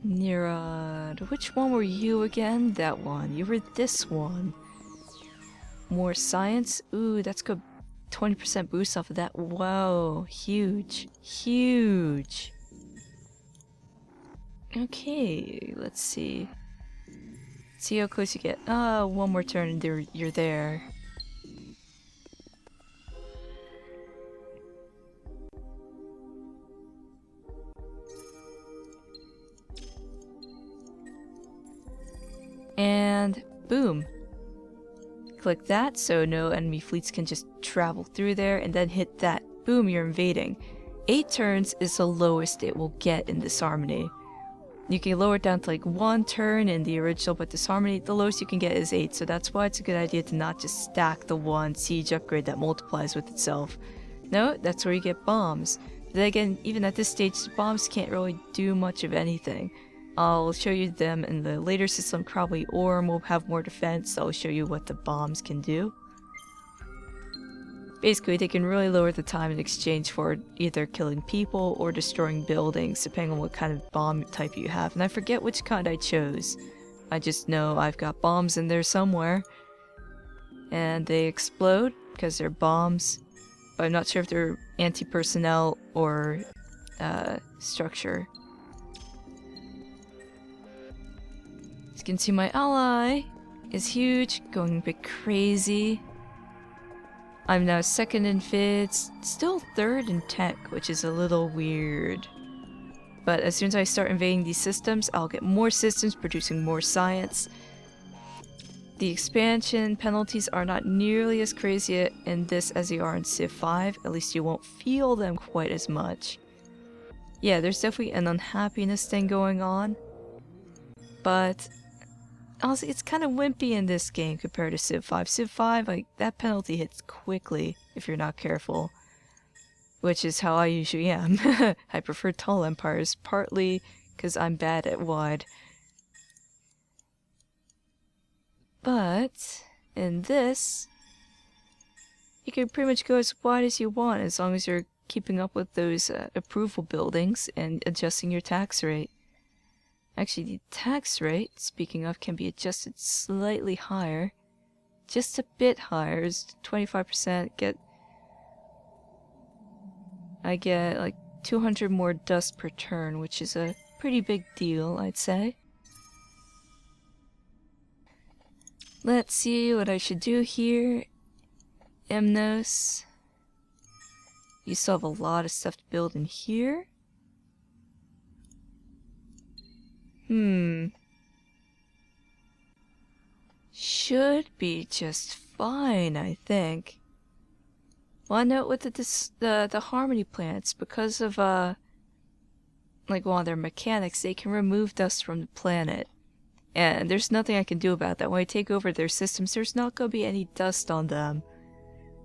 Nirad. Which one were you again? That one. You were this one. More science? Ooh, that's good. 20% boost off of that. Whoa. Huge. Huge. Okay, let's see. See how close you get. One more turn and you're there. And boom. Click that so no enemy fleets can just travel through there, and then hit that. Boom, you're invading. 8 turns is the lowest it will get in Disharmony. You can lower it down to like 1 turn in the original, but Disharmony, the lowest you can get is 8, so that's why it's a good idea to not just stack the 1 siege upgrade that multiplies with itself. No, that's where you get bombs. But then again, even at this stage, the bombs can't really do much of anything. I'll show you them in the later system, probably Orm will have more defense, so I'll show you what the bombs can do. Basically, they can really lower the time in exchange for either killing people or destroying buildings, depending on what kind of bomb type you have. And I forget which kind I chose. I just know I've got bombs in there somewhere. And they explode because they're bombs. But I'm not sure if they're anti-personnel or structure. As you can see, my ally is huge, going a bit crazy. I'm now 2nd in Fids, still 3rd in Tech, which is a little weird. But as soon as I start invading these systems, I'll get more systems producing more science. The expansion penalties are not nearly as crazy in this as they are in Civ 5, at least you won't feel them quite as much. Yeah, there's definitely an unhappiness thing going on, but honestly, it's kind of wimpy in this game compared to Civ 5. Civ 5, like, that penalty hits quickly if you're not careful. Which is how I usually am. I prefer tall empires, partly because I'm bad at wide. But, in this, you can pretty much go as wide as you want as long as you're keeping up with those approval buildings and adjusting your tax rate. Actually, the tax rate, speaking of, can be adjusted slightly higher. Just a bit higher. It's 25%. I get like 200 more dust per turn, which is a pretty big deal, I'd say. Let's see what I should do here. Emnos. You still have a lot of stuff to build in here. Should be just fine, I think. Well, I know with the Harmony planets, because of like one of their mechanics, they can remove dust from the planet. And there's nothing I can do about that. When I take over their systems, there's not gonna be any dust on them.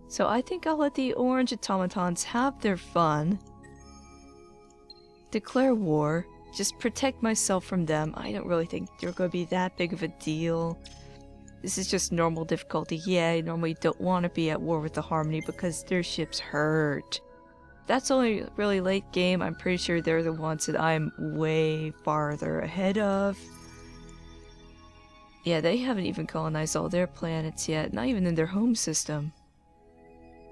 So I think I'll let the orange automatons have their fun. Declare war. Just protect myself from them. I don't really think they're going to be that big of a deal. This is just normal difficulty. Yeah, I normally don't want to be at war with the Harmony because their ships hurt. That's only really late game. I'm pretty sure they're the ones that I'm way farther ahead of. Yeah, they haven't even colonized all their planets yet. Not even in their home system.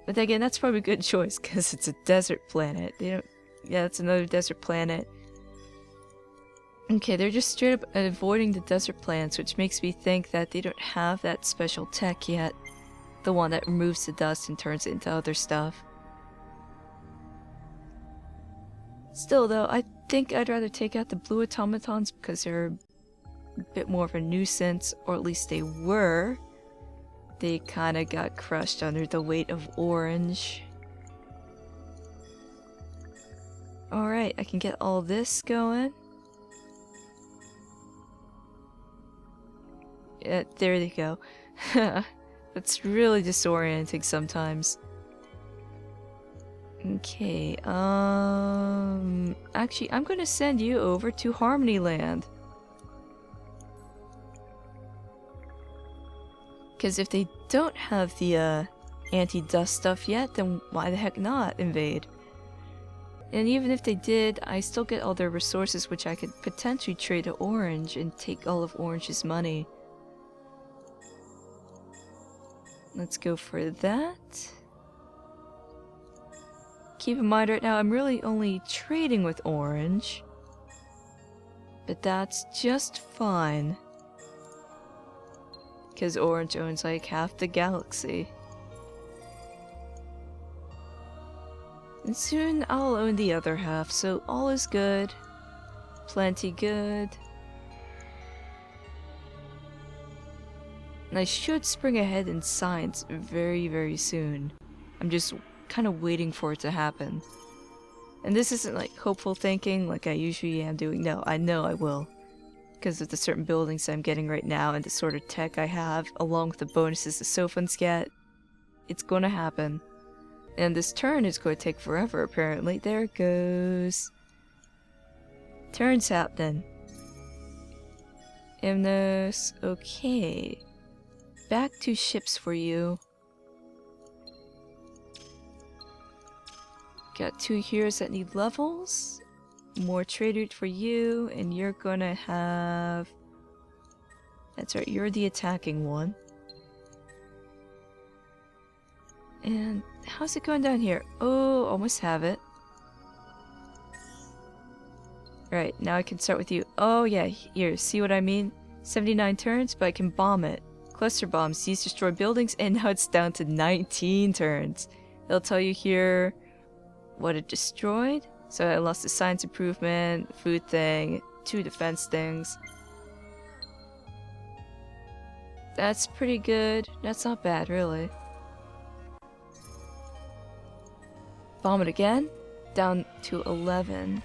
But again, that's probably a good choice because it's a desert planet. They don't... Yeah, it's another desert planet. Okay, they're just straight up avoiding the desert planets, which makes me think that they don't have that special tech yet. The one that removes the dust and turns it into other stuff. Still though, I think I'd rather take out the blue automatons because they're a bit more of a nuisance, or at least they were. They kinda got crushed under the weight of orange. Alright, I can get all this going. Yeah, there they go. That's really disorienting sometimes. Okay, actually, I'm gonna send you over to Harmony Land. Because if they don't have the, anti-dust stuff yet, then why the heck not invade? And even if they did, I still get all their resources, which I could potentially trade to Orange and take all of Orange's money. Let's go for that. Keep in mind right now, I'm really only trading with Orange. But that's just fine. Because Orange owns like half the galaxy. And soon I'll own the other half, so all is good. Plenty good. And I should spring ahead in science very, very soon. I'm just kind of waiting for it to happen. And this isn't like hopeful thinking like I usually am doing. No, I know I will. Because of the certain buildings I'm getting right now and the sort of tech I have, along with the bonuses the Sophons get. It's gonna happen. And this turn is going to take forever, apparently. There it goes. Turn's happening. Imnos, okay. Back to ships for you. Got 2 heroes that need levels. More trade route for you, and you're gonna have... That's right, you're the attacking one. And how's it going down here? Oh, almost have it. Right, now I can start with you. Oh yeah, here, see what I mean? 79 turns, but I can bomb it. Cluster bombs, these destroy buildings, and now it's down to 19 turns. It'll tell you here what it destroyed. So I lost the science improvement, food thing, 2 defense things. That's pretty good. That's not bad, really. Bomb it again. Down to 11.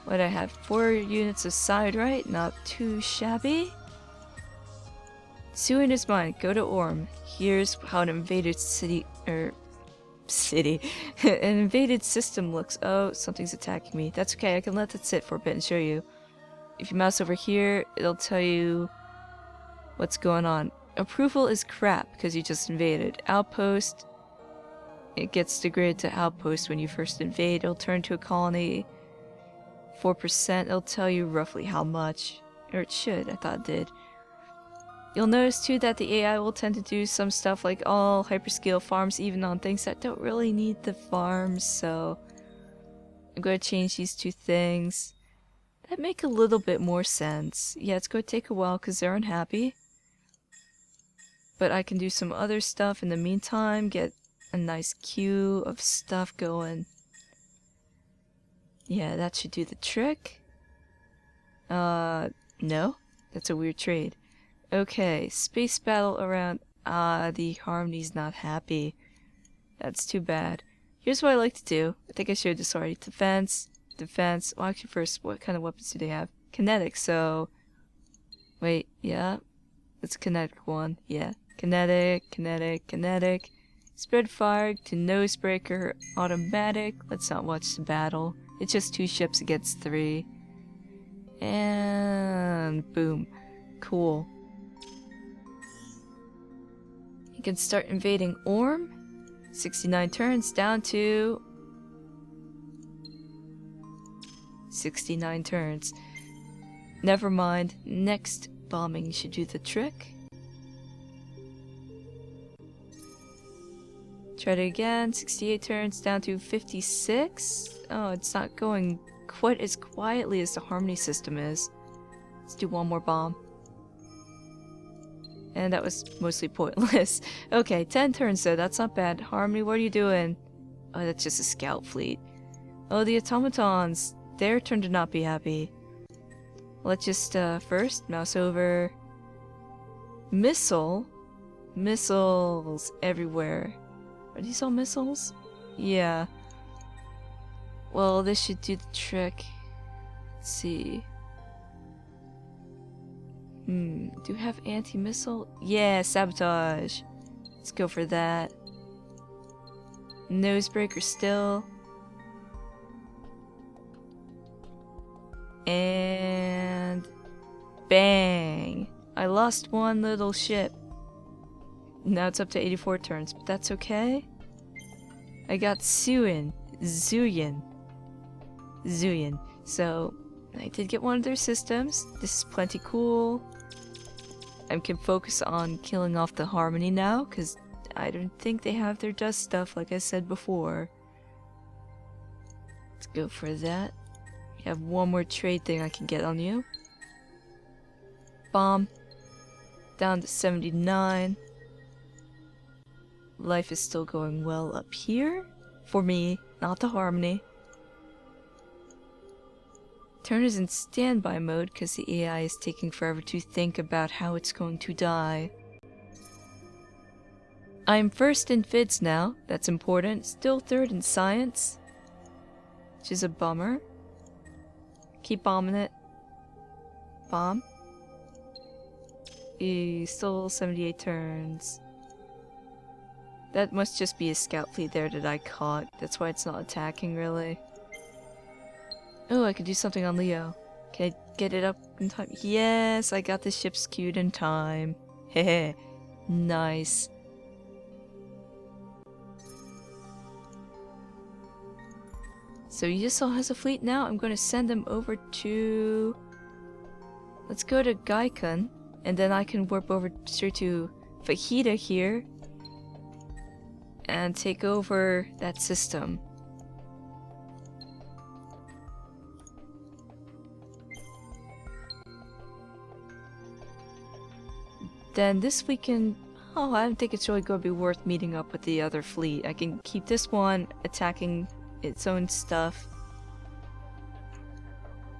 What I have? 4 units of side right, not too shabby. Suing is mine. Go to Orm. Here's how an invaded city, an invaded system looks. Oh, something's attacking me. That's okay, I can let that sit for a bit and show you. If you mouse over here, it'll tell you what's going on. Approval is crap because you just invaded. Outpost, it gets degraded to outpost when you first invade. It'll turn to a colony. 4%, it'll tell you roughly how much. Or it should, I thought it did. You'll notice too that the AI will tend to do some stuff like all hyperscale farms even on things that don't really need the farms, so I'm going to change these 2 things. That make a little bit more sense. Yeah, it's going to take a while because they're unhappy. But I can do some other stuff in the meantime, get a nice queue of stuff going. Yeah, that should do the trick. No? That's a weird trade. Okay, space battle around... the Harmony's not happy. That's too bad. Here's what I like to do. I think I showed this already. Defense, defense. Well, actually first, what kind of weapons do they have? Kinetic, so... Wait, yeah. That's a kinetic one, yeah. Kinetic, kinetic, kinetic. Spread fire to nosebreaker, automatic. Let's not watch the battle. It's just 2 ships against 3. And... boom. Cool. You can start invading Orm. 69 turns down to 69 turns. Never mind. Next bombing should do the trick. Try it again. 68 turns down to 56. Oh, it's not going quite as quietly as the Harmony system is. Let's do 1 more bomb. And that was mostly pointless. Okay, 10 turns though, that's not bad. Harmony, what are you doing? Oh, that's just a scout fleet. Oh, the automatons. Their turn to not be happy. Let's just, first, mouse over. Missile? Missiles everywhere. Are these all missiles? Yeah. Well, this should do the trick. Let's see. Do we have anti-missile? Yeah, sabotage. Let's go for that. Nosebreaker still. And... bang! I lost 1 little ship. Now it's up to 84 turns, but that's okay. I got Zuyin. zillion. So I did get one of their systems. This is plenty cool. I can focus on killing off the Harmony now, because I don't think they have their dust stuff like I said before. Let's go for that. You have one more trade thing I can get on you. Bomb. Down to 79. Life is still going well up here. For me, not the Harmony. Turner's in standby mode because the AI is taking forever to think about how it's going to die. I'm first in FIDS now, that's important. Still third in science, which is a bummer. Keep bombing it. Bomb. Still 78 turns. That must just be a scout fleet there that I caught. That's why it's not attacking, really. Oh, I could do something on Leo. Can I get it up in time? Yes, I got the ships queued in time. Hehe. Nice. So Yisrael has a fleet now. I'm going to send them over to... Let's go to Gaikon. And then I can warp over straight to Fajita here. And take over that system. Then this weekend, oh, I don't think it's really going to be worth meeting up with the other fleet. I can keep this one attacking its own stuff.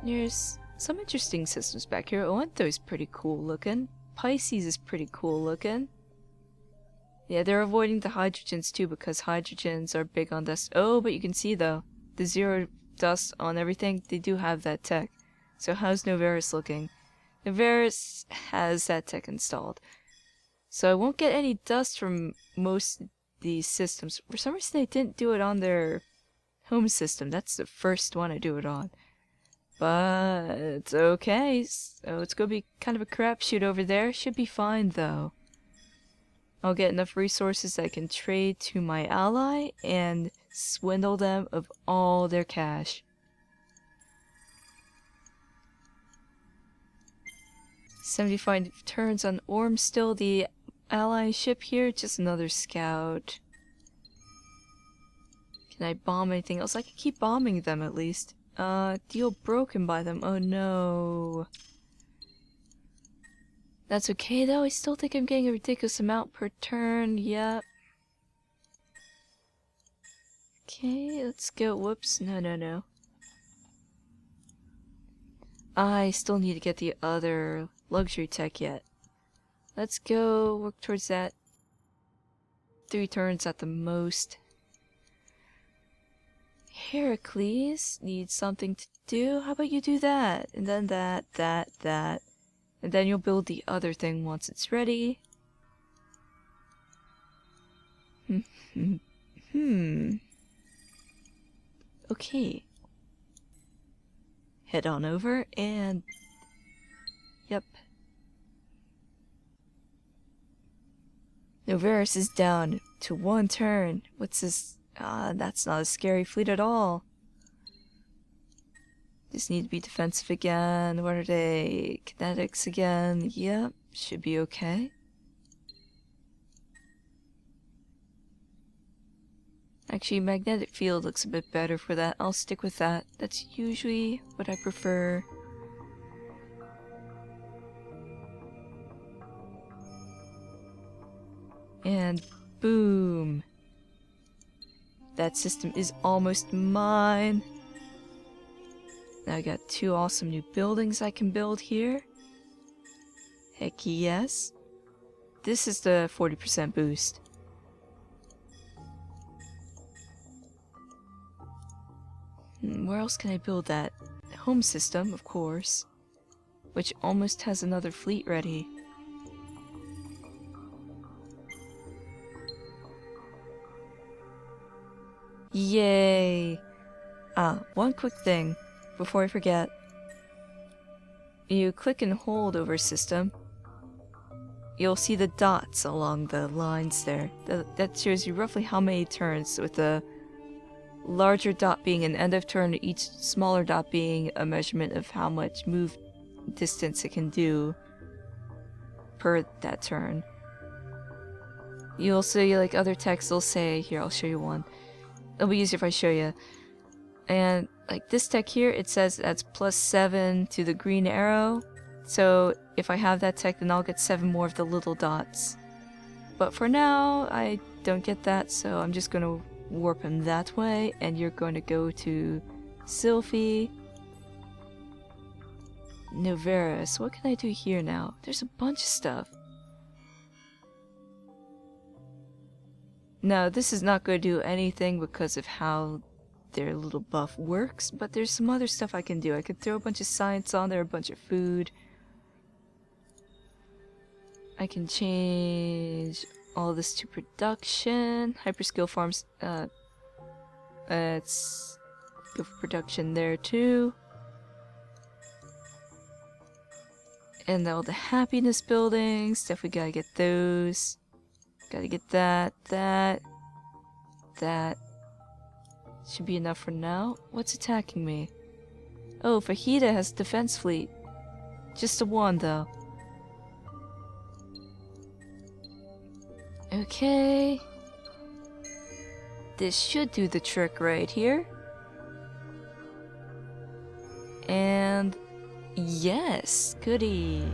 There's some interesting systems back here. Oento is pretty cool looking. Pisces is pretty cool looking. Yeah, they're avoiding the hydrogens too because hydrogens are big on dust. Oh, but you can see though, the zero dust on everything, they do have that tech. So how's Novaris looking? Novaris has that tech installed. So I won't get any dust from most of these systems. For some reason they didn't do it on their home system. That's the first one I do it on. But it's okay. So it's gonna be kind of a crapshoot over there. Should be fine though. I'll get enough resources that I can trade to my ally and swindle them of all their cash. 75 turns on Orm, still the ally ship here, just another scout. Can I bomb anything else? I can keep bombing them at least. Deal broken by them, oh no. That's okay though, I still think I'm getting a ridiculous amount per turn, yep. Okay, let's go, whoops, no. I still need to get the other luxury tech yet. Let's go work towards that. 3 turns at the most. Heracles needs something to do. How about you do that? And then that. And then you'll build the other thing once it's ready. Okay. Head on over and... Yep. Novaris is down to 1 turn. What's this? That's not a scary fleet at all. Just need to be defensive again. What are they? Kinetics again. Yep, should be okay. Actually, magnetic field looks a bit better for that. I'll stick with that. That's usually what I prefer. And boom. That system is almost mine. Now I got 2 awesome new buildings I can build here. Heck yes. This is the 40% boost. Where else can I build that? Home system, of course. Which almost has another fleet ready. Yay! One quick thing, before I forget. You click and hold over system. You'll see the dots along the lines there. That shows you roughly how many turns with the larger dot being an end of turn, each smaller dot being a measurement of how much move distance it can do per that turn. You'll see like other texts will say, here I'll show you one. It'll be easier if I show you. And like this tech here, it says that's +7 to the green arrow. So if I have that tech, then I'll get 7 more of the little dots. But for now, I don't get that, so I'm just gonna warp him that way, and you're going to go to Sylphie. Noveris. What can I do here now? There's a bunch of stuff. No, this is not going to do anything because of how their little buff works, but there's some other stuff I can do. I could throw a bunch of science on there, a bunch of food. I can change all this to production. Hyperskill farms, let's go for production there too. And all the happiness buildings, definitely gotta get those. Gotta get that. Should be enough for now. What's attacking me? Oh, Fajita has defense fleet. Just a one though. Okay. This should do the trick right here. And yes, goody.